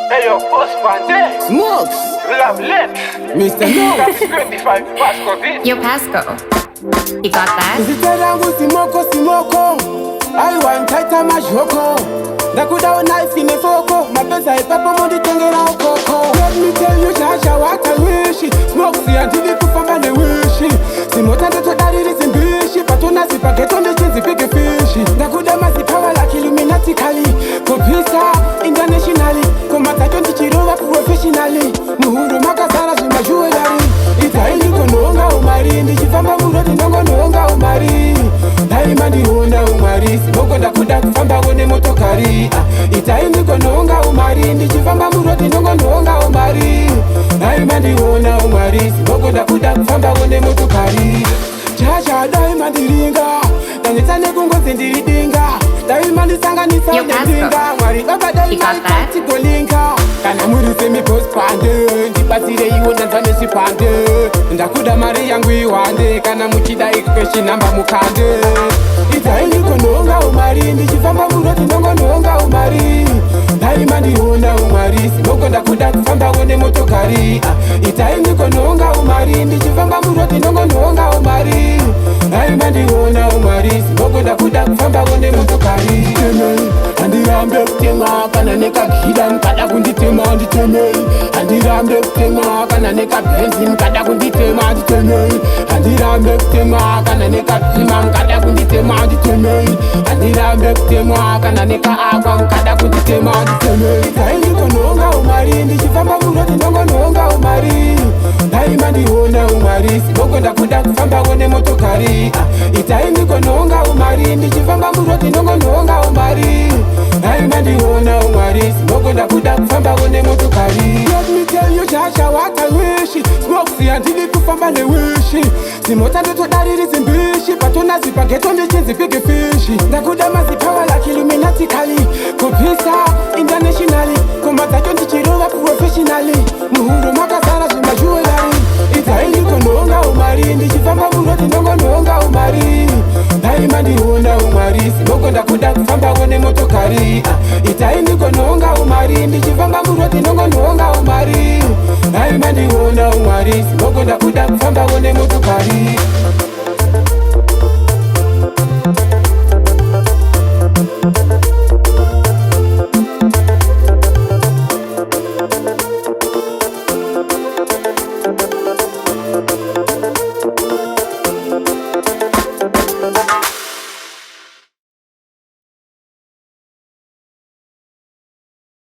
Hey, yo, Boss Bande. Smokes, Love Lit. Mr. No. That's 25 Pasco this. Yo, Pasco, you got that? Zitarangu simoko I want taita majoko Nakuda knife in a foko Mapesa ipapo mundi tengera ukoko. Let me tell you Shasha what I wish. Smoke si antili kufamba ne wish. Simota ndoto dariri zimbishi. Patuna zipageto ndichinzi pike fishi. Nakuda mazipawa like Illuminati kali. Kopisa internationally. Komatato ndichirowa professionally. Muhuru makasara zima jewelry. Itaili kononga umari. Ndichifamba muroti ndongo nonga umari. Daima ndiona umari. Simoko ndakuda kufamba wone motokari. Itaini kononga umari. Ndichifamba muroti ndongo nonga umari. Daima ndiona umari. Simoko ndakuda kufamba wone motokari. Chacha daima ndiringa. Danitane kungozi ndiridinga. Daima ndisanganisa ndinga. Mwari baba daima ikati kolinga. Kana muri semi post pande. Ndipatire iwo ndanzane sipande. Ndakuda mari yangu iwande. Kana muchida ikupeshi namba mukande. Itaini kononga umari. Ndichifamba muroti ndongo nonga umari. Daima ndiona umari. Simoko ndakuda kufamba wone motokari. Itaini kononga umari. Ndichifamba muroti ndongo nonga umari. Daima ndiona umari. Simoko ndakuda kufamba wone motokari. Andirambe kutenga kana nekagida nkada kunditema nditeme. Andirambe kutenga kana nekabenzini nkada kunditema nditeme. Andirambe kutenga kana nekabima nkada kunditema nditeme. Andirambe kutenga kana nekaagwa nkada kunditema nditeme. Itaini kononga umari. Ndichifamba muroti ndongo nonga umari. Daima ndiona umari. Simoko ndakuda kufamba wone motokari. Itaini kononga umari. Ndichifamba muroti ndongo nonga umari. Daima ndiona umari. Simoko ndakuda kufamba wone motokari. Let me tell you Shasha what I wish. Smoke si antili kufamba ne wish. Simota ndoto dariri zimbishi. Patona zipageto ndichinzi pike fishi. Ndakuda mazipawa like Illuminati kali. Kopisa internationally. Komatacho ndichirowa professionally. Muhuru makasara zima jewelry. Itaini kononga umari. Ndichifamba muroti ndongo nonga umari. Daima ndiona umari. Simoko ndakuda kufamba wone motokari. Itaini kononga umari. Ndichifamba muroti ndongo nonga umari. Daima ndiona umari. Simoko ndakuda kufamba wone motokari.